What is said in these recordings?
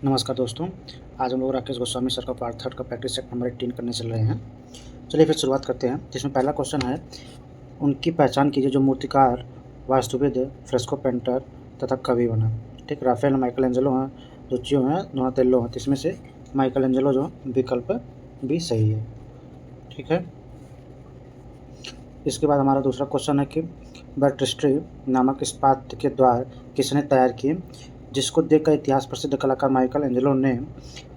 नमस्कार दोस्तों। आज हम लोग राकेश गोस्वामी सर का पार्ट थर्ड का प्रैक्टिस सेट नंबर 18 करने चल रहे हैं। चलिए फिर शुरुआत करते हैं। जिसमें पहला क्वेश्चन है, उनकी पहचान कीजिए जो मूर्तिकार, वास्तुविद, फ्रेस्को पेंटर तथा कवि बना। ठीक, राफेल, माइकल एंजेलो हैं, लुचियो हैं, डोनाटेल्लो हैं। तो इसमें से माइकल एंजेलो जो विकल्प भी सही है। ठीक है। इसके बाद हमारा दूसरा क्वेश्चन है कि बैटरिस्ट्री नामक इस्पात के द्वार किसने तैयार किए, जिसको देखकर इतिहास प्रसिद्ध कलाकार माइकल एंजेलो ने,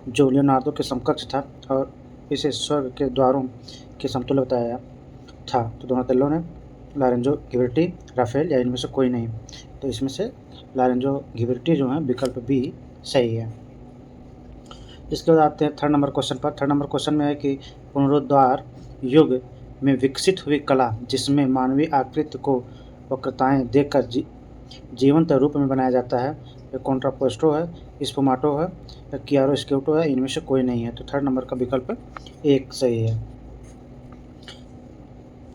जो लियोनार्डो के समकक्ष था और इसे स्वर्ग के द्वारों के समतुल्य बताया था। तो डोनाटेल्लो ने, लॉरेंजो घिबर्टी, राफेल या इनमें से कोई नहीं। तो इसमें से लॉरेंजो घिबर्टी जो है विकल्प बी सही है। इसके बाद आते हैं थर्ड नंबर क्वेश्चन पर। थर्ड नंबर क्वेश्चन में है कि पुनरुद्धार युग में विकसित हुई कला जिसमें मानवीय आकृति को वक्रताएं देकर जीवंत रूप में बनाया जाता है, ये कॉन्ट्रापोस्टो है, स्फुमाटो है या कियारोस्क्यूटो है, इनमें से कोई नहीं है। तो थर्ड नंबर का विकल्प एक सही है।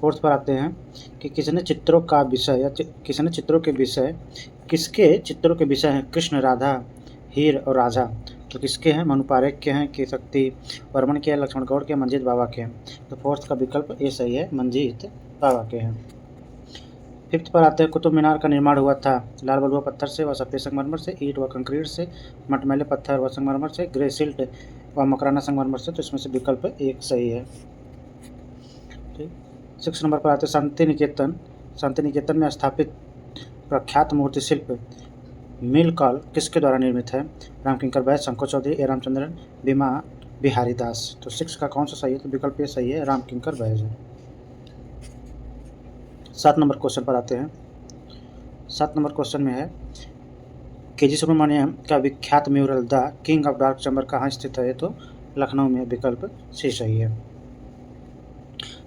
फोर्थ पर आते हैं कि किसने चित्रों का विषय या किसने चित्रों के विषय किसके चित्रों के विषय हैं कृष्ण, राधा, हीर और राजा। तो किसके हैं? मनु पारेख के हैं, कि शक्ति वर्मन के हैं, लक्ष्मण गौड़ के, मंजीत बाबा के हैं। तो फोर्थ का विकल्प ए सही है, मंजीत बाबा के हैं। फिफ्थ पर आते हैं, कुतुब मीनार का निर्माण हुआ था लाल बलुआ पत्थर से व सफ़ेद संगमरमर से, ईंट व कंक्रीट से, मटमैले पत्थर व संगमरमर से, ग्रे सिल्ट व मकराना संगमरमर से। तो इसमें से विकल्प एक सही है। ठीक। 6 नंबर पर आते हैं, शांति निकेतन। शांति निकेतन में स्थापित प्रख्यात मूर्ति शिल्प मिलकल किसके द्वारा निर्मित है? रामकिंकर बैस, शंकर चौधरी, ए रामचंद्रन, बीमा बिहारी दास। तो 6 का कौन सा सही है? तो विकल्प ये सही है, रामकिंकर बैस है। 7 नंबर क्वेश्चन पर आते हैं। 7 नंबर क्वेश्चन में है, के.जी. सुब्रमण्यम का विख्यात mural the king of dark chamber कहाँ स्थित है? तो लखनऊ में। विकल्प सी सही है।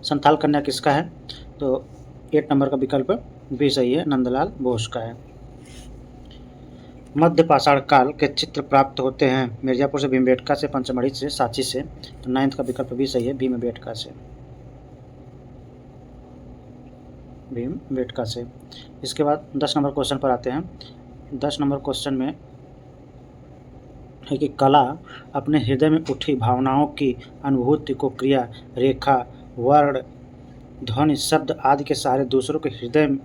संथाल कन्या किसका है? तो 8 नंबर का विकल्प भी सही है, नंदलाल बोस का है। मध्य पाषाण काल के चित्र प्राप्त होते हैं मिर्जापुर से, भीमबेटका से, पंचमढ़ी से, सांची से। तो 9th का विकल्प भी सही है, भीमबेटका से। भीमबेटका से। इसके बाद 10 नंबर क्वेश्चन पर आते हैं। 10 नंबर क्वेश्चन में है कि कला अपने हृदय में उठी भावनाओं की अनुभूति को क्रिया, रेखा, वर्ण, ध्वनि, शब्द आदि के सहारे दूसरों के हृदय में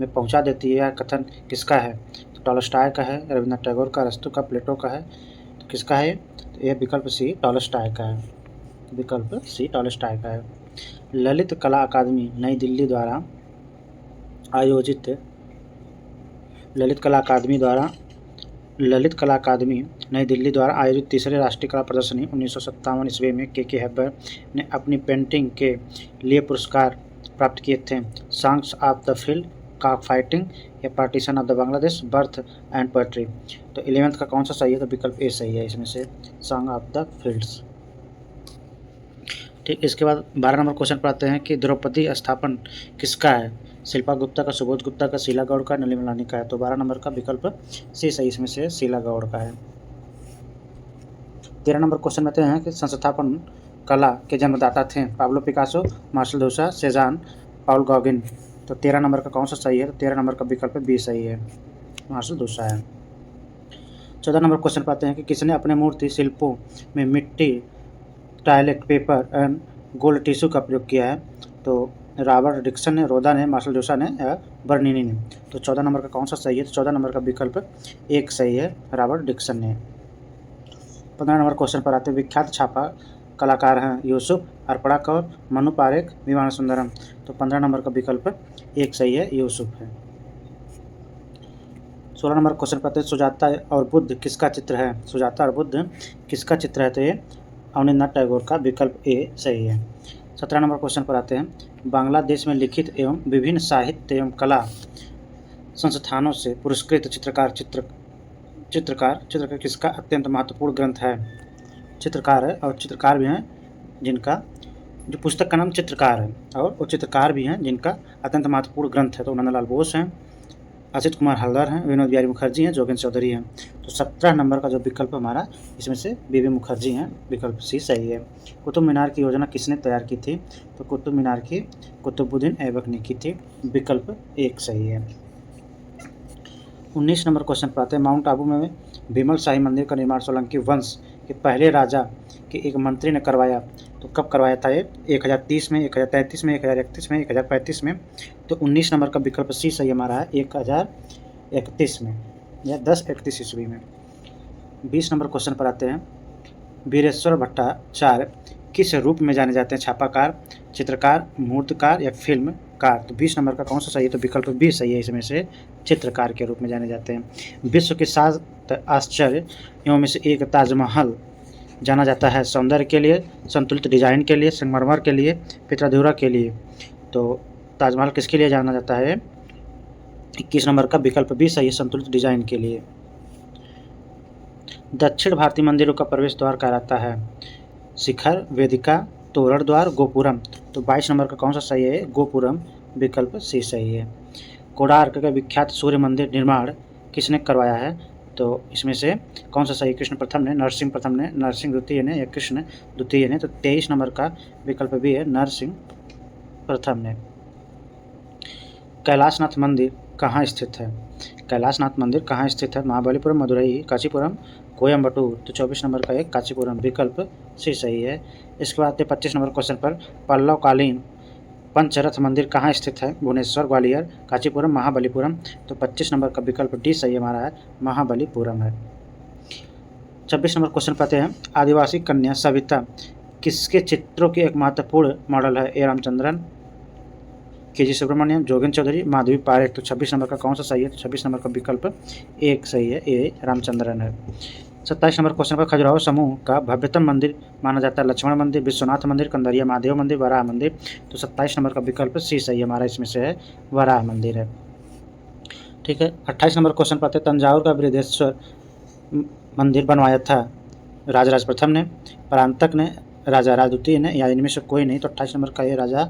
पहुंचा देती है। यह कथन किसका है? तो टॉलस्टॉय का है, रविन्द्रनाथ टैगोर का, अरस्तू का, प्लेटो का है। तो किसका है? तो यह विकल्प सी टॉलस्टॉय का है। विकल्प सी टॉलस्टॉय का है। ललित कला अकादमी नई दिल्ली द्वारा आयोजित ललित कला अकादमी नई दिल्ली द्वारा आयोजित तीसरे राष्ट्रीय कला प्रदर्शनी 1957 ईस्वी में के हैबर ने अपनी पेंटिंग के लिए पुरस्कार प्राप्त किए थे। Songs of the field, cock fighting या partition of the Bangladesh, birth and poetry. तो 11th का कौन सा सही है? तो विकल्प ए सही है इसमें से, सॉन्ग ऑफ द फील्ड्स। ठीक। इसके बाद 12 नंबर क्वेश्चन पर आते हैं कि द्रौपदी स्थापन किसका है? शिल्पा गुप्ता का, सुबोध गुप्ता का, शीला गौड़ का, नलिनी मलानी का है। तो 12 नंबर का विकल्प सी सही इसमें से, शीला गौड़ का है। 13 नंबर क्वेश्चन में आते हैं कि संस्थापन कला के जन्मदाता थे Pablo Picasso, Marcel Duchamp, Cezanne, Paul Gauguin. तो 13 नंबर का कौन सा सही है? तो 13 नंबर का विकल्प बी सही है, मार्शल दूसा है। 14 नंबर क्वेश्चन पर आते हैं कि किसने अपने मूर्ति शिल्पों में मिट्टी, toilet paper and gold tissue का प्रयोग किया है? तो रॉबर्ट डिक्सन ने, रोदा ने, मार्शल जोसा ने या बर्नीनी ने। तो 14 नंबर का कौन सा सही है? तो 14 नंबर का विकल्प एक सही है, रॉबर्ट डिक्सन ने। 15 नंबर क्वेश्चन पर आते हैं, विख्यात छापा कलाकार हैं यूसुफ, अर्पणा कौर, मनु पारेख, विमान सुंदरम। तो 15 नंबर का विकल्प एक सही है, यूसुफ है। 16 नंबर क्वेश्चन पर आते हैं, सुजाता और बुद्ध किसका चित्र है? सुजाता और बुद्ध किसका चित्र है? तो ये अवनींद्रनाथ टैगोर का। विकल्प ए सही है। 17 नंबर क्वेश्चन पर आते हैं, बांग्लादेश में लिखित एवं विभिन्न साहित्य एवं कला संस्थानों से पुरस्कृत चित्रकार किसका अत्यंत महत्वपूर्ण ग्रंथ है? चित्रकार है और चित्रकार भी हैं जिनका, जो पुस्तक का नाम चित्रकार है, और वो चित्रकार भी हैं जिनका अत्यंत महत्वपूर्ण ग्रंथ है। तो नंदलाल बोस हैं, असित कुमार हल्दर हैं, विनोद बिहारी मुखर्जी हैं, जोगेंद्र चौधरी हैं। तो 17 नंबर का जो विकल्प हमारा इसमें से बीबी मुखर्जी हैं, विकल्प सी सही है। कुतुब मीनार की योजना किसने तैयार की थी? तो कुतुब मीनार की कुतुबुद्दीन ऐबक ने की थी। विकल्प एक सही है। 19 नंबर क्वेश्चन पर आते हैं, माउंट आबू में विमल शाही मंदिर का निर्माण सोलंकी वंश के पहले राजा के एक मंत्री ने करवाया। तो कब करवाया था ये? 1030 में, 1033 में, 1031 में, 1035 में। तो 19 नंबर का विकल्प सी सही हमारा है, 1031 में या 1031 ईस्वी में। 20 नंबर क्वेश्चन पर आते हैं। वीरेश्वर भट्टाचार्य किस रूप में जाने जाते हैं? छापाकार, चित्रकार, मूर्तिकार या फिल्मकार? तो 20 नंबर का कौन सा सही है? तो विकल्प बी सही है इसमें से, चित्रकार के रूप में जाने जाते हैं। विश्व के 7 आश्चर्यों में से एक ताजमहल जाना जाता है सौंदर्य के लिए, संतुलित डिजाइन के लिए, संगमरमर के लिए, पितराधुरा के लिए। तो ताजमहल किसके लिए जाना जाता है? 21 नंबर का विकल्प बी सही है, संतुलित डिजाइन के लिए। दक्षिण भारतीय मंदिरों का प्रवेश द्वार कहलाता है शिखर, वेदिका, तोरण द्वार, गोपुरम। तो 22 नंबर का कौन सा सही है? गोपुरम, विकल्प सी सही है। कोणार्क का विख्यात सूर्य मंदिर निर्माण किसने करवाया है? तो इसमें से कौन सा सही? कृष्ण प्रथम ने, नरसिंह प्रथम ने, नरसिंह द्वितीय ने या कृष्ण द्वितीय ने? तो 23 नंबर का विकल्प भी है, नरसिंह प्रथम ने। कैलाशनाथ मंदिर कहाँ स्थित है? कैलाशनाथ मंदिर कहाँ स्थित है? महाबलीपुरम, मदुरई, कांचीपुरम, कोयम्बटूर। तो 24 नंबर का एक कांचीपुरम, विकल्प सी सही है। इसके बाद 25 नंबर क्वेश्चन पर पल्लवकालीन पंचरथ मंदिर कहाँ स्थित है? भुवनेश्वर, ग्वालियर, कांचीपुरम, महाबलीपुरम। तो 25 नंबर का विकल्प डी सही हमारा है, महाबलीपुरम है। 26 नंबर क्वेश्चन पाते हैं। आदिवासी कन्या सविता किसके चित्रों की एक महत्वपूर्ण मॉडल है? ए रामचंद्रन, के.जी. सुब्रमण्यम, जोगेंद्र चौधरी, माधवी पारेख। तो 26 नंबर का कौन सा सही है? तो 26 नंबर का विकल्प एक सही है, ए रामचंद्रन है। 27 नंबर क्वेश्चन पर खजुराहो समूह का भव्यतम मंदिर माना जाता है लक्ष्मण मंदिर, विश्वनाथ मंदिर, कंदरिया महादेव मंदिर, वराह मंदिर। तो 27 नंबर का विकल्प सी सही हमारा इसमें से है, वराह मंदिर है। ठीक है। 28 नंबर क्वेश्चन पाते हैं। तंजावुर का बृहदेश्वर मंदिर बनवाया था राजराज प्रथम ने, परांतक ने, राजा राज द्वितीय ने या इनमें से कोई नहीं? तो 28 नंबर का ये राजा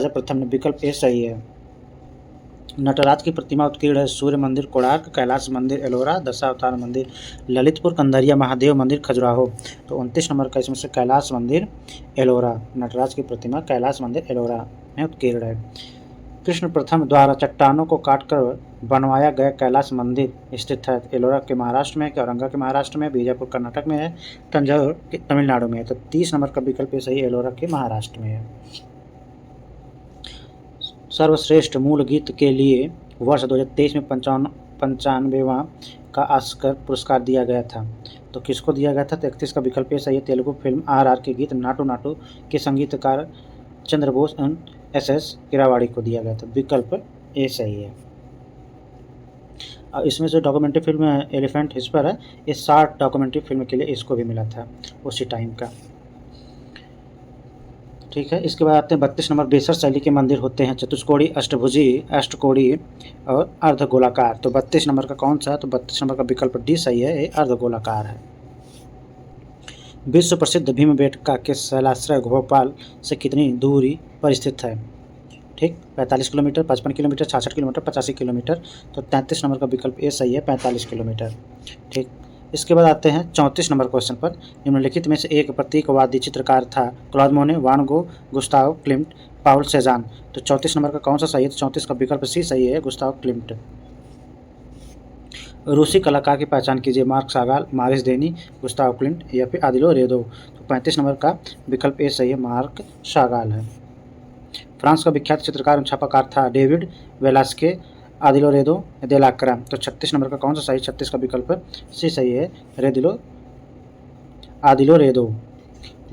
प्रथम ने, विकल्प ए सही है। नटराज की प्रतिमा उत्कीर्ण है सूर्य मंदिर कोणार्क, कैलाश मंदिर एलोरा, दशावतार मंदिर ललितपुर, कंदरिया महादेव मंदिर खजुराहो। तो 29 नंबर का इसमें से कैलाश मंदिर एलोरा, नटराज की प्रतिमा कैलाश मंदिर एलोरा में उत्कीर्ण है। कृष्ण प्रथम द्वारा चट्टानों को काटकर बनवाया गया कैलाश मंदिर स्थित है एलोरा के महाराष्ट्र में, औरंगा के महाराष्ट्र में, बीजापुर कर्नाटक में है, तंजावुर के तमिलनाडु में है। तो 30 नंबर का विकल्प सही एलोरा के महाराष्ट्र में है। सर्वश्रेष्ठ मूल गीत के लिए वर्ष 2023 में 95वां का ऑस्कर पुरस्कार दिया गया था। तो किसको दिया गया था? तो 31 का विकल्प सही है, तेलुगु फिल्म RR के गीत नाटू नाटू के संगीतकार चंद्रबोस एवं SS किरावाड़ी को दिया गया था, विकल्प ए सही है। और इसमें से डॉक्यूमेंट्री फिल्म एलिफेंट हिस्पर है, ये 60 डॉक्यूमेंट्री फिल्म के लिए इसको भी मिला था उसी टाइम का। ठीक है। इसके बाद आते हैं 32 नंबर। बेसर शैली के मंदिर होते हैं चतुष्कोणी, अष्टभुजी, अष्टकोणी और अर्धगोलाकार। तो 32 नंबर का कौन सा है? तो 32 नंबर का विकल्प डी सही है, ये अर्धगोलाकार है। विश्व प्रसिद्ध भीमबेटका के शैलाश्रय भोपाल से कितनी दूरी पर स्थित है? ठीक, 45 किलोमीटर, 55 किलोमीटर, 66 किलोमीटर, 85 किलोमीटर। तो 33 नंबर का विकल्प ए सही है, 45 किलोमीटर। ठीक। इसके बाद आते हैं 34 नंबर क्वेश्चन पर। निम्नलिखित में से एक प्रतीकवादी चित्रकार था? क्लॉद मोने, वान गो, गुस्ताव क्लिम्ट, पाउल सेजान। तो 34 नंबर का कौन सा सही है? तो 34 का विकल्प सी सही है, गुस्ताव क्लिम्ट। रूसी कलाकार की पहचान कीजिए? मार्क सागाल, मारिस देनी, गुस्ताव क्लिम्ट या फिर आदिलो रेदो। तो 35 नंबर का विकल्प ए सही है, मार्क सागाल है। फ्रांस का विख्यात चित्रकार एवं छापाकार था? डेविड वेलास्के, आदिलो रेदो, देलाक्रा। तो 36 नंबर का कौन सा सही? 36 का विकल्प सी सही है, आदिलो रेदो।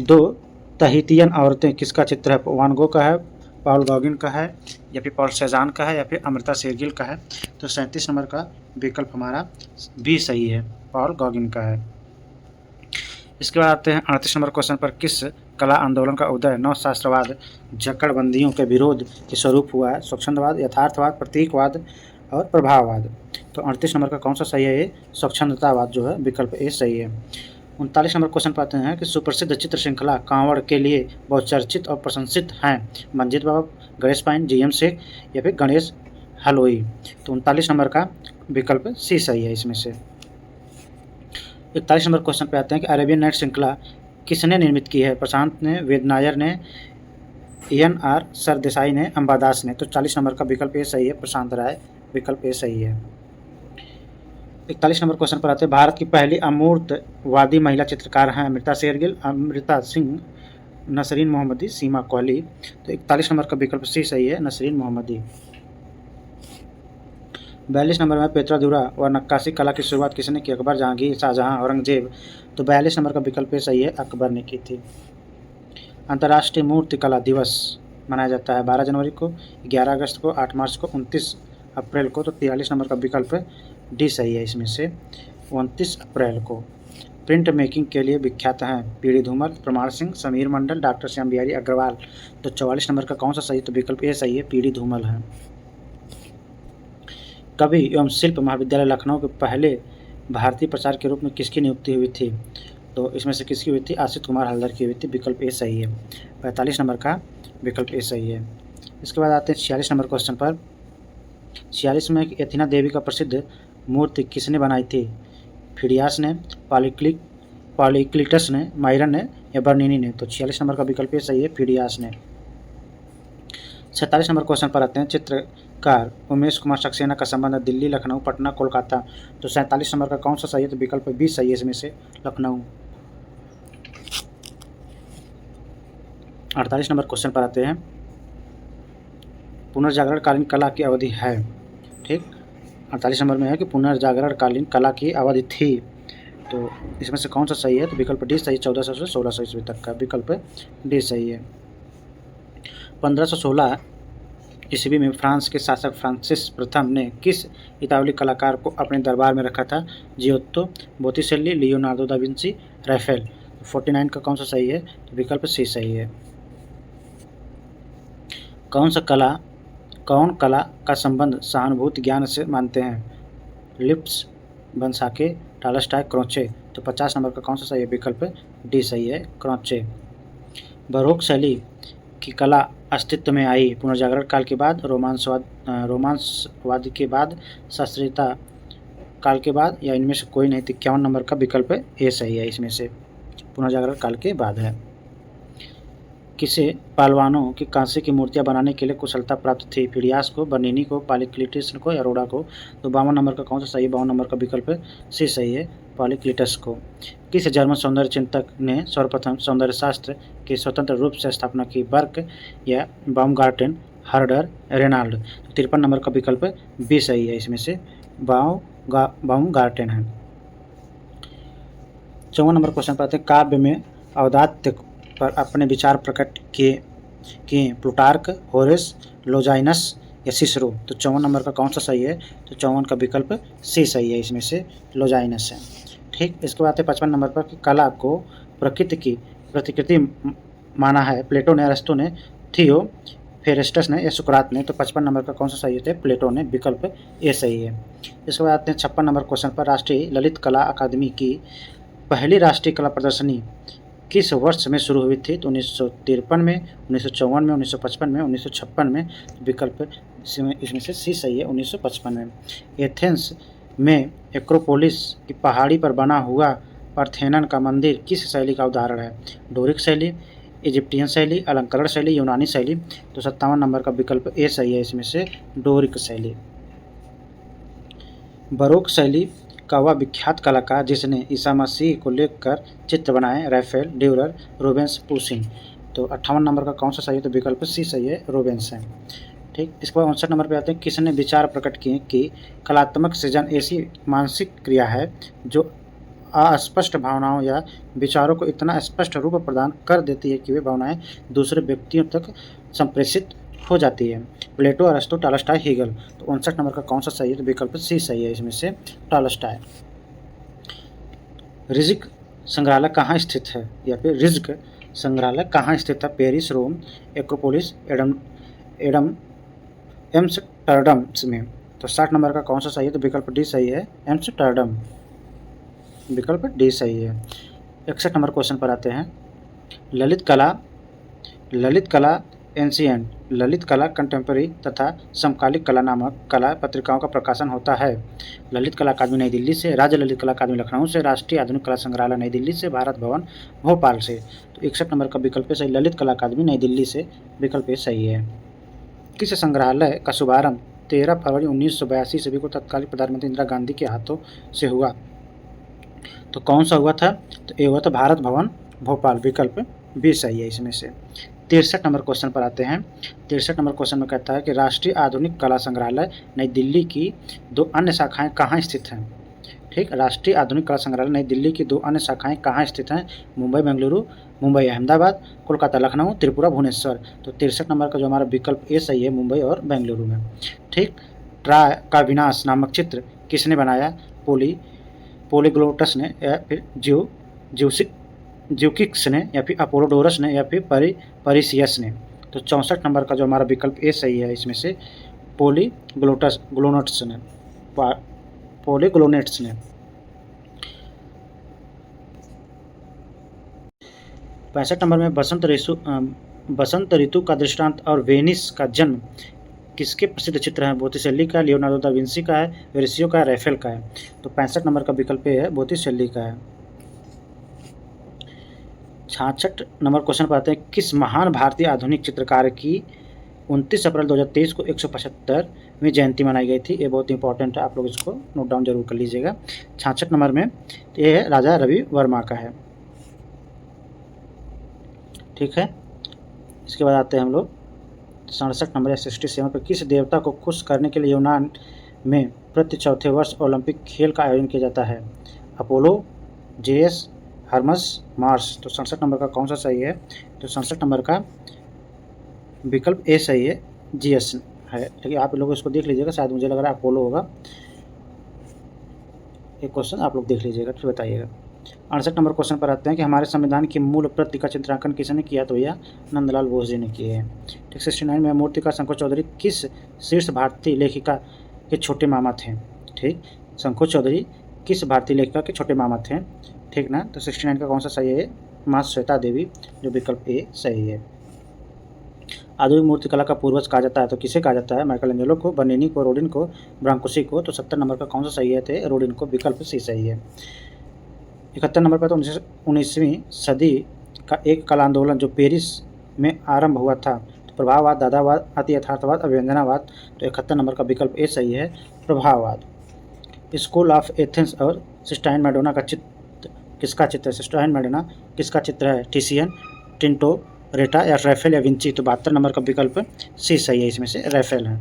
2 तहितियन औरतें किसका चित्र है? वान गो का है, पॉल गॉगिन का है या फिर पॉल सेजान का है या फिर अमृता शेरगिल का है? तो 37 नंबर का विकल्प हमारा बी सही है, पॉल गॉगिन का है। इसके बाद आते हैं 38 नंबर क्वेश्चन पर। किस कला आंदोलन का उदय नवशास्त्रवाद जकड़बंदियों के विरोध के स्वरूप हुआ है? स्वच्छंदवाद, यथार्थवाद, प्रतीकवाद और प्रभाववाद। तो 38 नंबर का कौन सा सही है? ये स्वच्छंदतावाद जो है, विकल्प ए सही है। 39 नंबर क्वेश्चन पाते हैं कि सुप्रसिद्ध चित्र श्रृंखला कांवड़ के लिए बहुचर्चित और प्रशंसित हैं? मंजीत बाबा, गणेश पाइन, GM शेख या फिर गणेश हलोई। तो 39 नंबर का विकल्प सी सही है इसमें से। 41 नंबर क्वेश्चन पे आते हैं कि अरेबियन नाइट श्रृंखला किसने निर्मित की है? प्रशांत ने, वेद नायर ने, ENR सरदेसाई ने, अंबादास ने। तो 40 नंबर का विकल्प ए सही है, प्रशांत राय, विकल्प ए सही है। 41 नंबर क्वेश्चन पर आते हैं, भारत की पहली अमूर्तवादी महिला चित्रकार हैं अमृता शेरगिल, अमृता सिंह, नसरीन मोहम्मदी, सीमा कोहली। तो 41 नंबर का विकल्प सी सही है, नसरीन मोहम्मदी। 42 नंबर में पेत्रादुरा व नक्काशी कला की शुरुआत किसने की? अकबर, जहांगीर, शाहजहां, औरंगजेब। तो 42 नंबर का विकल्प सही है, अकबर ने की थी। अंतर्राष्ट्रीय मूर्तिकला दिवस मनाया जाता है 12 जनवरी को, 11 अगस्त को, 8 मार्च को, 29 अप्रैल को। तो 43 नंबर का विकल्प डी सही है इसमें से, 29 अप्रैल को। प्रिंट मेकिंग के लिए विख्यात हैं पीडी धूमल, प्रमाण सिंह, समीर मंडल, डॉक्टर श्याम बिहारी अग्रवाल। तो 44 नंबर का कौन सा सही? तो विकल्प ए सही है, पीडी धूमल है। कवि एवं शिल्प महाविद्यालय लखनऊ के पहले भारतीय प्रचार के रूप में किसकी नियुक्ति हुई थी? तो इसमें से किसकी हुई थी? आशित कुमार हल्दर की हुई थी। विकल्प ए सही है, 45 नंबर का विकल्प ए सही है। इसके बाद आते हैं 46 नंबर क्वेश्चन पर। 46 में एथिना देवी का प्रसिद्ध मूर्ति किसने बनाई थी? फिडियास ने, पॉलीक्लिटस ने, माइरन ने या बर्निनी ने? तो 46 नंबर का विकल्प सही है, फिडियास ने। 47 नंबर क्वेश्चन पर आते हैं, चित्रकार उमेश कुमार सक्सेना का संबंध दिल्ली, लखनऊ, पटना, कोलकाता। तो 47 नंबर का कौन सा सही है? तो विकल्प बी सही है इसमें से, लखनऊ। 48 नंबर क्वेश्चन पर आते हैं, पुनर्जागरणकालीन कला की अवधि है, ठीक। 48 नंबर में है कि पुनर्जागरणकालीन कला की अवधि थी। तो इसमें से कौन सा सही है? तो विकल्प डी सही, 1400 से 1600 ईस्वी तक का। विकल्प डी सही है। 1516 ईस्वी में फ्रांस के शासक फ्रांसिस प्रथम ने किस इतालवी कलाकार को अपने दरबार में रखा था? जियोत्तो, बोत्तिचेल्ली, लियोनार्दो दा विंची, राफेल। 49 का कौन सा सही है? तो विकल्प सी सही है। कौन कला का संबंध सहानुभूति ज्ञान से मानते हैं? लिप्स, बंसाके, टॉलस्टॉय, क्रोचे। तो 50 नंबर का कौन सा सही है? विकल्प डी सही है, क्रोचे। बरोक शैली की कला अस्तित्व में आई पुनर्जागरण काल के बाद, रोमांसवाद के बाद, शास्त्रीयता काल के बाद, या इनमें से कोई नहीं? 51 नंबर का विकल्प ए सही है इसमें से, पुनर्जागरण काल के बाद है। किसे पहलवानों की कांसे की मूर्तियां बनाने के लिए कुशलता प्राप्त थी? फिडियास को, बर्निनी को, पॉलीक्लिटस को या अरोड़ा को? तो 52 नंबर का कौन सा सही है? 52 नंबर का विकल्प सी सही है, पॉलीक्लिटस को। किस जर्मन सौंदर्य चिंतक ने सर्वप्रथम सौंदर्य शास्त्र की स्वतंत्र रूप से स्थापना की? बर्क या बाउमगार्टेन, हर्डर, रेनाल्ड। 53 नंबर का विकल्प बी सही है इसमें से, बाउमगार्टेन है। 54 नंबर क्वेश्चन पर आते हैं, काव्य में औदात्य पर अपने विचार प्रकट किए प्लूटार्क, होरेस, लोजाइनस या सिसरो। तो 54 नंबर का कौन सा सही है? तो 54 का विकल्प सी सही है इसमें से, लोजाइनस है, ठीक। इसके बाद 55 नंबर पर कि कला को प्रकृति की प्रतिकृति माना है प्लेटो ने, अरस्तु ने, थियोफेरेस्टस ने या सुकरात ने? तो 55 नंबर का कौन सा सही है? प्लेटो ने। विकल्प ए सही है। इसके बाद आते हैं 56 नंबर क्वेश्चन पर, राष्ट्रीय ललित कला अकादमी की पहली राष्ट्रीय कला प्रदर्शनी किस वर्ष में शुरू हुई थी? तो 1953 में, 1954 में, 1955 में, 1956 में? विकल्प इसमें से सी सही है, 1955 में। एथेंस में एक्रोपोलिस की पहाड़ी पर बना हुआ पार्थेनन का मंदिर किस शैली का उदाहरण है? डोरिक शैली, इजिप्टियन शैली, अलंकरण शैली, यूनानी शैली? तो 57 नंबर का विकल्प ए सही है इसमें से, डोरिक शैली। बरोक शैली का वह विख्यात कलाकार जिसने ईसा मसीह को लेकर चित्र बनाए? Raphael, Durer, Rubens, Poussin. तो 58 नंबर का कौन सा सही है? तो विकल्प सी सही है, रूबेंस है, ठीक। इसके बाद 59 नंबर पे आते हैं, किसने विचार प्रकट किए कि कलात्मक सृजन ऐसी मानसिक क्रिया है जो अस्पष्ट भावनाओं या विचारों को इतना स्पष्ट रूप प्रदान कर देती है कि वे भावनाएं दूसरे व्यक्तियों तक संप्रेषित हो जाती है? प्लेटो, अरस्तु, टॉलस्टॉय, हीगल। तो 59 नंबर का कौन सा सही है? तो विकल्प सी सही है इसमें से, टॉलस्टॉय। रिज्क संग्रहालय कहाँ स्थित है? या फिर रिज्क संग्रहालय कहाँ स्थित है? पेरिस, रोम, एक्रोपोलिस, एम्स्टर्डम में? तो 60 नंबर का कौन सा सही है? तो विकल्प डी सही है, एम्स्टर्डम। विकल्प डी सही है। 61 नंबर क्वेश्चन पर आते हैं, ललित कला एंशिएंट, ललित कला कंटेम्पररी तथा समकालिक कला नामक कला पत्रिकाओं का प्रकाशन होता है? ललित कला अकादमी नई दिल्ली से, राज्य ललित कला अकादमी लखनऊ से, राष्ट्रीय आधुनिक कला संग्रहालय नई दिल्ली से, भारत भवन भोपाल से? तो 61 नंबर का विकल्प सही, ललित कला अकादमी नई दिल्ली से। विकल्प सही है। किस संग्रहालय का शुभारंभ 13 फरवरी 1982 ईस्वी को तत्कालीन प्रधानमंत्री इंदिरा गांधी के हाथों से हुआ। तो कौन सा हुआ था? तो ये हुआ था भारत भवन भोपाल, विकल्प बी सही है इसमें से। 63 नंबर क्वेश्चन पर आते हैं। 63 नंबर क्वेश्चन में कहता है कि राष्ट्रीय आधुनिक कला संग्रहालय नई दिल्ली की 2 अन्य शाखाएं कहाँ स्थित हैं? ठीक, राष्ट्रीय आधुनिक कला संग्रहालय नई दिल्ली की 2 अन्य शाखाएं कहाँ स्थित हैं? मुंबई बेंगलुरु, मुंबई अहमदाबाद, कोलकाता लखनऊ, त्रिपुरा भुवनेश्वर। तो 63 नंबर का जो हमारा विकल्प ए सही है, मुंबई और बेंगलुरु में। ठीक, ट्रॉय का विनाश नामक चित्र किसने बनाया? पोलीग्लोटस ने, या फिर ज्यूकिक्स ने, या फिर अपोलोडोरस ने, या फिर परिसियस ने। तो 64 नंबर का जो हमारा विकल्प ए सही है इसमें से, पोलीग्लोनेट्स ने। 65 नंबर में बसंत ऋतु का दृष्टांत और वेनिस का जन्म किसके प्रसिद्ध चित्र हैं? बोटिसेली का, लियोनार्डो दा विंसी का है, वेरेसियो का है, रैफेल का है। तो 65 नंबर का विकल्प ए है, बोटिसेली का है। 66 नंबर क्वेश्चन पर आते हैं। किस महान भारतीय आधुनिक चित्रकार की 29 अप्रैल 2023 को 175वीं जयंती मनाई गई थी? ये बहुत इंपॉर्टेंट है, आप लोग इसको नोट डाउन जरूर कर लीजिएगा। 66 नंबर में ये है, राजा रवि वर्मा का है। ठीक है, इसके बाद आते हैं हम लोग 67 नंबर या 67 पर। किस देवता को खुश करने के लिए यूनान में प्रति चौथे वर्ष ओलंपिक खेल का आयोजन किया जाता है? Apollo, Zeus, Hermes, Mars. तो 67 नंबर का कौन सा सही है? तो 67 नंबर का विकल्प ए सही है, जीएस है। लेकिन आप लोग इसको देख लीजिएगा, शायद मुझे लग रहा है अपोलो होगा। एक क्वेश्चन आप लोग देख लीजिएगा, फिर बताइएगा। 68 नंबर क्वेश्चन पर आते हैं कि हमारे संविधान की मूल प्रति का चित्रांकन किसने किया? तो यह नंदलाल बोस जी ने किए हैं। ठीक, 69 में मूर्तिकार शंकर चौधरी किस शीर्ष भारतीय लेखिका के छोटे मामा थे? ठीक, शंकर चौधरी किस भारतीय लेखिका के छोटे मामा थे? ठीक ना। तो 69 का कौन सा सही है? माँ श्वेता देवी, जो विकल्प ए सही है। आधुनिक मूर्तिकला का पूर्वज कहा जाता है, तो किसे कहा जाता है? माइकलएंजेलो को, बर्निनी को, रोडिन को, ब्रांकुसी को। तो 70 नंबर का कौन सा सही है? तो रोडिन को, विकल्प सी सही है। 71 नंबर पर तो 19वीं सदी का एक कला आंदोलन जो पेरिस में आरंभ हुआ था, तो प्रभाववाद, दादावाद, अति यथार्थवाद, अभिव्यंजनावाद। तो 71 नंबर का विकल्प ए सही है, प्रभाववाद। स्कूल ऑफ एथेंस और सिस्टाइन मैडोना का चित्र किसका चित्र है? सिस्टाइन मैडोना किसका चित्र है? टिसियन, टिंटोरेटा या रैफेल या विंची। तो 72 नंबर का विकल्प सी सही है, इसमें से रैफेल है।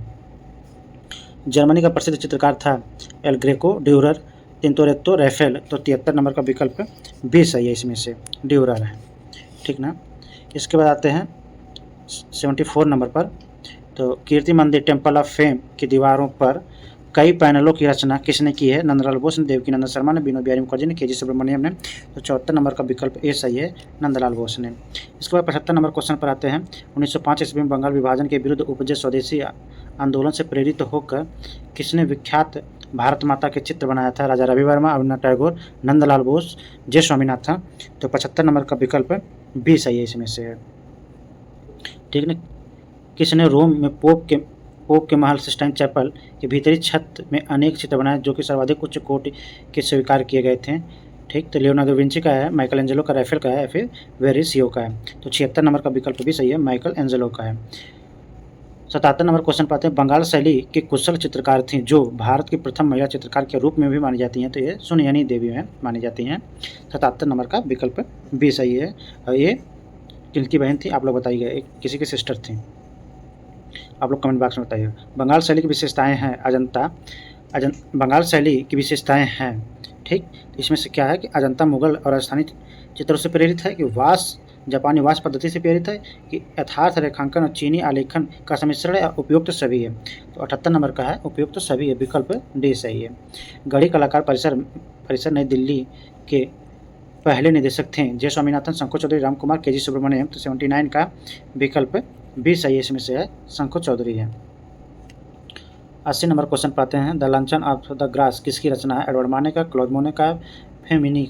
जर्मनी का प्रसिद्ध चित्रकार था एल ग्रेको, ड्यूरर, तिंतोरेत्तो, रैफेल। तो 73 नंबर का विकल्प बी सही है, इसमें से ड्यूरर है। ठीक ना। इसके बाद आते हैं 74 नंबर पर। तो कीर्ति मंदिर टेम्पल ऑफ फेम की दीवारों पर कई पैनलों की रचना किसने की है? नंदलाल बोस ने, देवकीनंदन शर्मा ने, विनोद बिहारी मुखर्जी ने, के.जी. सुब्रमण्यम ने। तो 74 नंबर का विकल्प ए सही है, नंदलाल बोस ने। इसके बाद 75 नंबर क्वेश्चन पर आते हैं। 1905 ईस्वी में बंगाल विभाजन के विरुद्ध उपजे स्वदेशी आंदोलन से प्रेरित होकर किसने विख्यात भारत माता के चित्र बनाया था? राजा रवि वर्मा, अविनाश टैगोर, नंदलाल बोस, जे स्वामीनाथन। तो 75 नंबर का विकल्प बी सही है, इसमें से है। ठीक है। किसने रोम में पोप के महल सिस्टाइन चैपल के भीतरी छत में अनेक चित्र बनाए जो कि सर्वाधिक उच्च कोटि के स्वीकार किए गए थे? ठीक, तो लियोनार्डो विंची का है, माइकलएंजेलो का, रैफेल का है, या फिर वेरेसियो का है। तो 76 नंबर का विकल्प भी सही है, माइकलएंजेलो का है। 77 नंबर क्वेश्चन पाते हैं। बंगाल शैली की कुशल चित्रकार थी जो भारत की प्रथम महिला चित्रकार के रूप में भी मानी जाती हैं, तो ये सुनयनी देवी में मानी जाती हैं। 77 नंबर का विकल्प बी सही है। और ये किनकी बहन थी, आप लोग बताइएगा, एक किसी की सिस्टर थी, आप लोग कमेंट बॉक्स में बताइएगा। बंगाल शैली की विशेषताएं हैं बंगाल शैली की विशेषताएं हैं। ठीक, इसमें से क्या है कि अजंता मुगल और राजस्थानी चित्रों से प्रेरित है, कि जापानी वास पद्धति से प्रेरित है, कि यथार्थ रेखांकन और चीनी आलेखन का सम्मिश्रण या उपयुक्त सभी है। तो 78 नंबर का है, उपयुक्त सभी है, विकल्प डी सही है। गढ़ी कलाकार परिसर नई दिल्ली के पहले निदेशक थे जे स्वामीनाथन, शंकर चौधरी, राम कुमार, के.जी. सुब्रमण्यम। तो 79 का विकल्प बी सही है, इसमें से है शंकर चौधरी है। 80 नंबर क्वेश्चन पाते हैं। The luncheon of the grass किसकी रचना है? एडवर्ड माने का, क्लॉद मोने का, फेमिली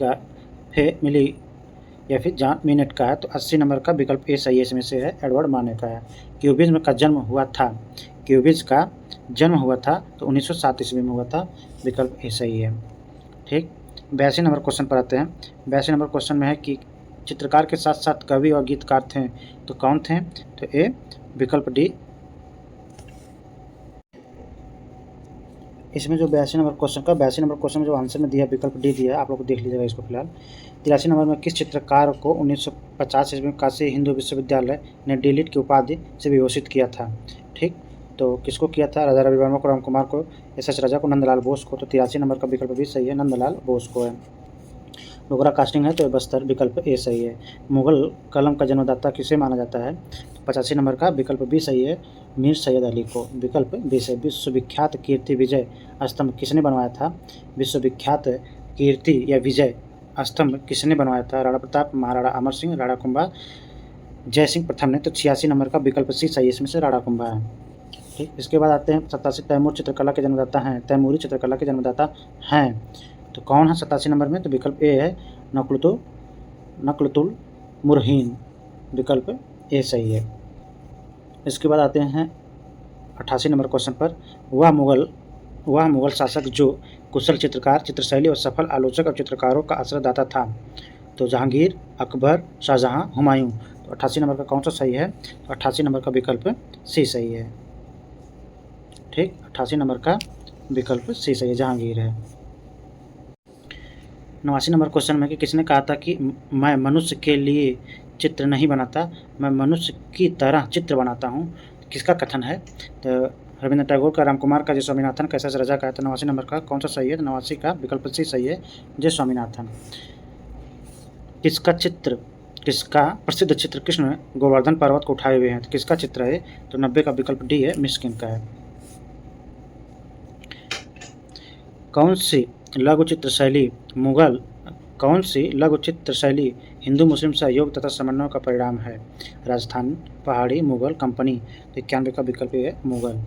या फिर जॉन मिनेट का है। तो 80 नंबर का विकल्प ए सही है, इसमें से है एडवर्ड माने का है। क्यूबिज्म का जन्म हुआ था तो 1907 ईस्वी में हुआ था, विकल्प ए सही है। ठीक, 82 नंबर क्वेश्चन पर आते हैं। 82 नंबर क्वेश्चन में है कि चित्रकार के साथ साथ कवि और गीतकार थे, तो कौन थे? तो ए विकल्प डी इसमें जो 82 नंबर क्वेश्चन में जो आंसर में दिया विकल्प डी दिया, आप लोग देख लीजिएगा इसको फिलहाल। 83 नंबर में किस चित्रकार को 1950 ईस्वी में काशी हिंदू विश्वविद्यालय ने डीलिट की उपाधि से विभूषित किया था? ठीक, तो किसको किया था? राजा रवि वर्मा को, राम कुमार को, एस राजा को, नंदलाल बोस को। तो 83 नंबर का विकल्प भी सही है, नंदलाल बोस को है। डोगरा कास्टिंग है तो बस्तर, विकल्प ए सही है। मुगल कलम का जन्मदाता किसे माना जाता है? 85 नंबर का विकल्प बी सही है, मीर सैयद अली को, विकल्प बी सही। विश्वविख्यात कीर्ति विजय स्तंभ किसने बनवाया था? विश्वविख्यात कीर्ति या विजय स्तंभ किसने बनवाया था? राणा प्रताप, महाराणा अमर सिंह, राणा कुंभा, जय सिंह प्रथम ने। तो 86 नंबर का विकल्प सी सही है, इसमें से राणा कुंभा है। ठीक, इसके बाद आते हैं 87 तैमूर चित्रकला के जन्मदाता हैं, तैमूरी चित्रकला के जन्मदाता हैं। तो कौन है 87 नंबर में? तो विकल्प ए है, नकलतुल मुरहीन, विकल्प ए सही है। इसके बाद आते हैं 88 नंबर क्वेश्चन पर। वह मुगल शासक जो कुशल चित्रकार, चित्रशैली और सफल आलोचक और चित्रकारों का आश्रयदाता था। तो जहांगीर, अकबर, शाहजहां, हुमायूं। तो 88 नंबर का कौन सा सही है? तो 88 नंबर का विकल्प सी सही है। ठीक, 88 नंबर का विकल्प सी सही है, जहांगीर है। 89 नंबर क्वेश्चन में कि किसने कहा था कि मैं मनुष्य के लिए चित्र नहीं बनाता, मैं मनुष्य की तरह चित्र बनाता हूँ? किसका कथन है? तो रविंद्र टैगोर का, राम कुमार का, जय स्वामीनाथन का, एस राजा का है। तो 89 नंबर का कौन सा सही है? तो 89 का विकल्प सी सही है, जय स्वामीनाथन। किसका प्रसिद्ध चित्र कृष्ण गोवर्धन पर्वत को उठाए हुए हैं? तो किसका चित्र है? तो 90 का विकल्प डी है, मिस्किन का है। कौन सी लघु चित्र शैली हिंदू मुस्लिम सहयोग तथा समन्वय का परिणाम है? राजस्थान, पहाड़ी, मुगल, कंपनी। तो 91 का विकल्प है, मुगल।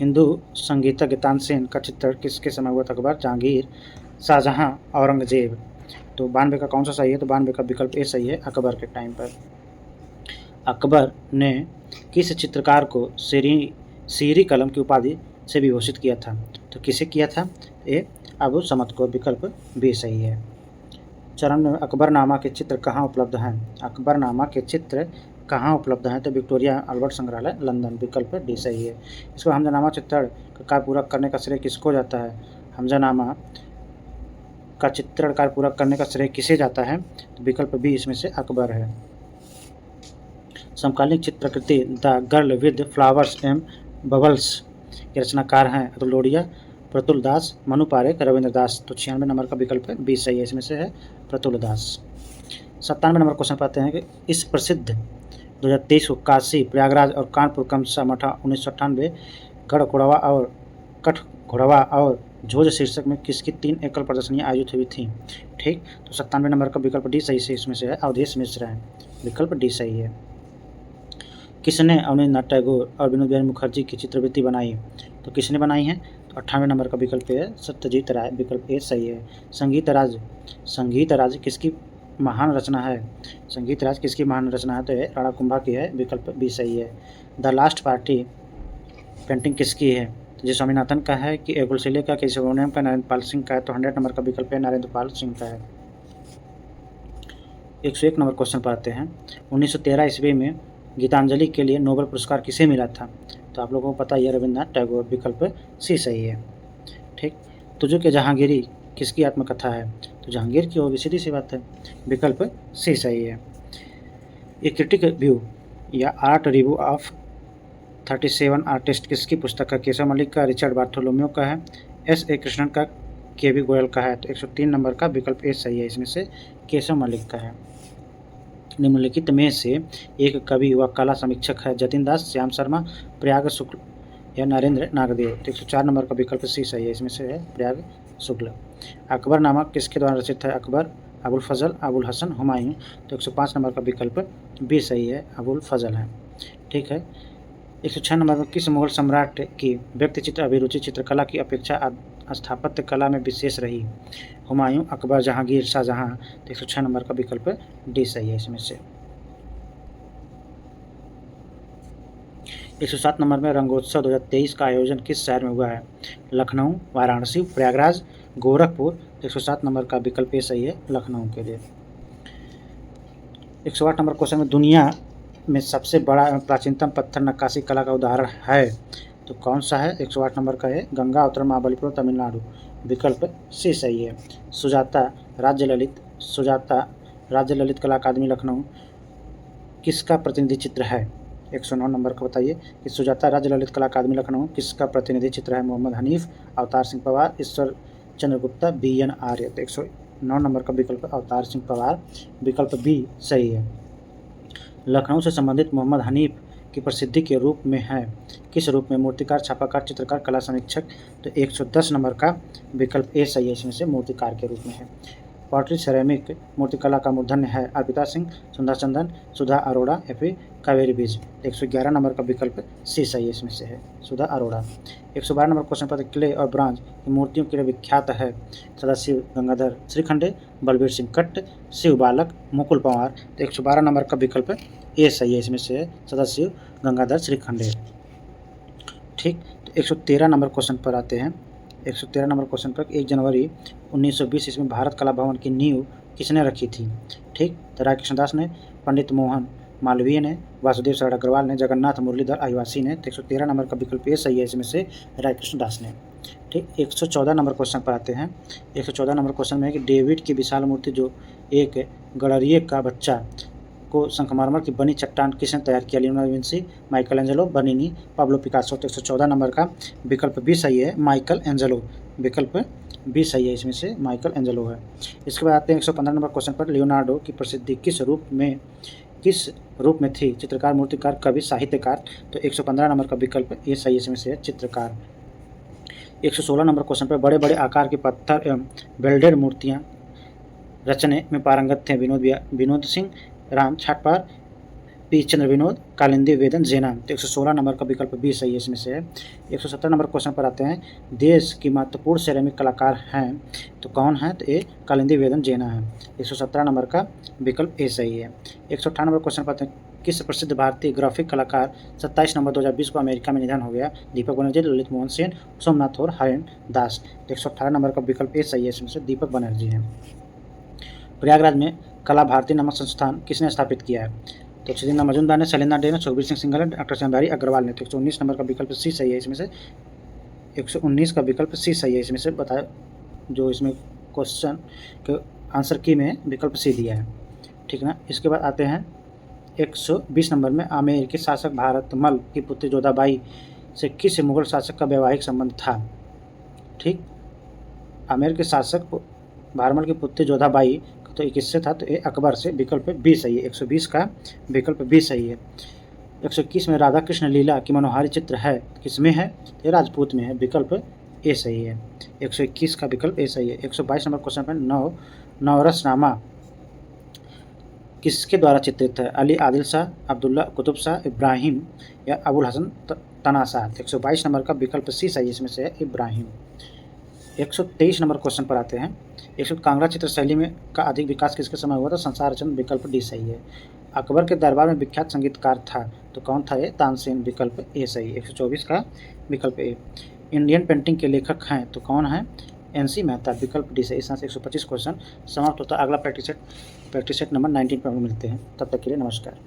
हिंदू संगीतज्ञ तानसेन का चित्र किसके समय हुआ था? अकबर, जहांगीर, शाहजहां, औरंगजेब। तो 92 का कौन सा सही है? तो 92 का विकल्प ए सही है, अकबर के टाइम पर। अकबर ने किस चित्रकार को सीरी कलम की उपाधि से विभूषित किया था? तो किसे किया था? ए अबू समद को, विकल्प बी सही है। चरण में अकबरनामा के चित्र कहाँ उपलब्ध हैं? अकबरनामा के चित्र कहाँ उपलब्ध हैं? तो विक्टोरिया अल्बर्ट संग्रहालय, लंदन, विकल्प डी सही है। इसको हमजानामा चित्रण का कार्य पूरा करने का श्रेय किसको जाता है? हमजानामा का चित्रण कार्य पूरा करने का श्रेय किसे जाता है? तो विकल्प बी इसमें से अकबर है। समकालीन चित्रकृति the girl with flowers and bubbles के रचनाकार हैं अतुल लोढ़िया, प्रतुल दास, मनु पारेख, रविंद्र दास। तो 96 नंबर का विकल्प बी सही है, इसमें से है प्रतुल दास। 97 नंबर क्वेश्चन पाते हैं कि इस प्रसिद्ध 2023 को काशी, प्रयागराज और कानपुर क्रमशः मठा 1998 कठघोड़वा और झोज शीर्षक में किसकी 3 एकल प्रदर्शनियाँ आयोजित हुई थी? ठीक, तो 97 नंबर का विकल्प डी सही से, इसमें से है अवधेश मिश्र है, विकल्प डी सही है। किसने अवनींद्रनाथ टैगोर और विनोद बिहारी मुखर्जी की चित्रवृत्ति बनाई? तो किसने बनाई है? तो 98 नंबर का विकल्प है सत्यजीत राय, विकल्प ए सही है। संगीत राज किसकी महान रचना है? संगीत राज किसकी महान रचना है? तो राणा कुंभा की है, विकल्प बी सही है। द लास्ट पार्टी पेंटिंग किसकी है? तो जय स्वामीनाथन का है कि एगुल सिले का, कि सुब्रमण्यम का, नरेंद्र पाल सिंह का है। तो 100 नंबर का विकल्प है नरेंद्र पाल सिंह का है। 101 नंबर क्वेश्चन पर आते हैं। 1913 ईस्वी में गीतांजलि के लिए नोबेल पुरस्कार किसे मिला था? तो आप लोगों को पता ही है, रविंद्रनाथ टैगोर, विकल्प सी सही है। ठीक, तुझो के जहांगीरी किसकी आत्मकथा है? तो जहांगीर की होगी, सीधी सी बात है, विकल्प सी सही है। ए क्रिटिक व्यू या आर्ट रिव्यू ऑफ 37 आर्टिस्ट किसकी पुस्तक है? केशव मलिक का, रिचर्ड बार्थोलोम्यू का है, एस ए कृष्णन का, के वी गोयल का है। तो 103 नंबर का विकल्प ए सही है, इसमें से केशव मलिक का है। निम्नलिखित में से एक कवि व कला समीक्षक है? जतिन दास, श्याम शर्मा, प्रयाग शुक्ल या नरेंद्र नागदेव। तो 104 नंबर का विकल्प सी सही है, इसमें से है प्रयाग शुक्ल। अकबरनामा किसके द्वारा रचित है? अकबर, अबुल फजल, अबुल हसन, हुमायूं। तो 105 नंबर का विकल्प बी सही है, अबुल फजल है। ठीक है, 106 नंबर में किस मुगल सम्राट की व्यक्तिचित्र अभिरुचि चित्रकला की अपेक्षा स्थापत्य कला में विशेष रही? हुमायूं, अकबर, जहांगीर, शाहजहां। तो 106 नंबर का विकल्प डी सही है, इसमें से। 107 नंबर में रंगोत्सव 2023 का आयोजन किस शहर में हुआ है? लखनऊ, वाराणसी, प्रयागराज, गोरखपुर। 107 नंबर का विकल्प ए सही है, लखनऊ के लिए। 108 नंबर क्वेश्चन में दुनिया में सबसे बड़ा एवं प्राचीनतम पत्थर नक्काशी कला का उदाहरण है? तो कौन सा है? 108 नंबर का है गंगा अवतरण महाबलीपुरम तमिलनाडु, विकल्प सी सही है। सुजाता राज्य ललित कला अकादमी लखनऊ किसका प्रतिनिधि चित्र है? 109 नंबर का बताइए कि सुजाता राज्य ललित कला अकादमी लखनऊ किसका प्रतिनिधि चित्र है? मोहम्मद हनीफ, अवतार सिंह पवार, ईश्वर चंद्र गुप्ता, BN आर्य। तो 109 नंबर का विकल्प अवतार सिंह पवार, विकल्प बी सही है। लखनऊ से संबंधित मोहम्मद हनीफ की प्रसिद्धि के रूप में है, किस रूप में? मूर्तिकार, छापाकार, चित्रकार, कला समीक्षक। तो 110 नंबर का विकल्प ए सही है, इसमें से मूर्तिकार के रूप में है। पॉटरी सेरेमिक मूर्तिकला का मूर्धन्य है? अर्पिता सिंह, सुंदर चंदन, सुधा अरोड़ा या फिर कावेरी बीज। 111 नंबर का विकल्प सी सही है, इसमें से है सुधा अरोड़ा। 112 नंबर क्वेश्चन पर क्ले और ब्रांज की मूर्तियों के लिए विख्यात है? सदाशिव गंगाधर श्रीखंडे, बलबीर सिंह कट्ट, शिव बालक, मुकुल पंवार। तो 112 नंबर का विकल्प ए सही है, इसमें से है सदाशिव गंगाधर श्रीखंडे। ठीक, तो 113 नंबर क्वेश्चन पर आते हैं। 113 नंबर क्वेश्चन पर 1 जनवरी 1920 ईस्वी में भारत कला भवन की नींव किसने रखी थी? ठीक, तो राय कृष्णदास ने, पंडित मोहन मालवीय ने, वासुदेव शरण अग्रवाल ने, जगन्नाथ मुरलीधर आदिवासी ने। तो 113 नंबर का विकल्प ये सही है, इसमें से राय कृष्णदास ने। ठीक, 114 नंबर क्वेश्चन पर आते हैं। 114 नंबर क्वेश्चन में है कि डेविड की विशाल मूर्ति जो एक गडरिये का बच्चा को संगमरमर की बनी चट्टान किसने तैयार किया? Leonardo da Vinci, Michael Angelo, Bernini, Pablo Picasso. तो 114 नंबर का विकल्प बी सही है, माइकल एंजेलो, विकल्प बी सही है, इसमें से माइकल एंजेलो है। इसके बाद आते हैं 115 नंबर क्वेश्चन पर, लियोनार्डो की प्रसिद्धि किस रूप में थी? चित्रकार, मूर्तिकार, कवि, साहित्यकार। तो 115 नंबर का विकल्प ये सही है, इसमें से है चित्रकार। 116 नंबर क्वेश्चन पर, बड़े बड़े आकार के पत्थर एवं वेल्डेड मूर्तियाँ रचने में पारंगत थे? विनोद सिंह राम छाटपार, पी चंद्र विनोद, कालिंदी वेदन जैना। तो 116 नंबर का विकल्प बी सही है, इसमें से है। 117 नंबर क्वेश्चन पर आते हैं, देश की महत्वपूर्ण सेरेमिक कलाकार हैं? तो कौन है? तो ए कालिंदी वेदन जैना है। 117 नंबर का विकल्प ए सही है। 118 नंबर क्वेश्चन पर आते हैं, किस प्रसिद्ध भारतीय ग्राफिक कलाकार 27 नवंबर 2020 को अमेरिका में निधन हो गया? दीपक बनर्जी, ललित मोहन सेन, सोमनाथ और हरेन दास। 118 नंबर का विकल्प ए सही है, इसमें से दीपक बनर्जी है। प्रयागराज में कला भारती नामक संस्थान किसने स्थापित किया है? तो चिदिना मजूमदार ने, शैलेंद्र डे ने, सुखबीर सिंह सिंघल ने, डॉक्टर श्यामबिहारी अग्रवाल ने। तो 119 नंबर का विकल्प सी सही है, इसमें से 119 का विकल्प सी सही है, इसमें से बताया जो इसमें क्वेश्चन के आंसर की में विकल्प सी दिया है। ठीक ना। इसके बाद आते हैं 120 नंबर में, आमेर के शासक भारतमल की पुत्री जोधाबाई से किस मुगल शासक का वैवाहिक संबंध था? ठीक, आमेर के शासक भारतमल की पुत्री जोधाबाई तो किससे था? तो ये अकबर से, विकल्प बी सही है। 120 का विकल्प बी सही है। 121 में राधा कृष्ण लीला की मनोहारी चित्र है, किसमें है? ये राजपूत में है, विकल्प ए सही है। 121 का विकल्प ए सही है। 122 नंबर क्वेश्चन पर, नवरसनामा किसके द्वारा चित्रित है? अली आदिल शाह, अब्दुल्ला कुतुब शाह, इब्राहिम या अबुल हसन तनाशाह। 122 नंबर का विकल्प सी सही है, इसमें से है इब्राहिम। 123 नंबर क्वेश्चन पर आते हैं। कांगड़ा चित्र शैली में का अधिक विकास किसके समय हुआ था? संसार चंद, विकल्प डी सही है। अकबर के दरबार में विख्यात संगीतकार था, तो कौन था? ये तानसेन, विकल्प ए सही। 124 का विकल्प ए। इंडियन पेंटिंग के लेखक हैं, तो कौन है? NC मेहता, विकल्प डी सही। इस तरह से 125 क्वेश्चन समाप्त होता है। अगला प्रैक्टिस सेट नंबर 19 पर हम मिलते हैं। तब तक के लिए नमस्कार।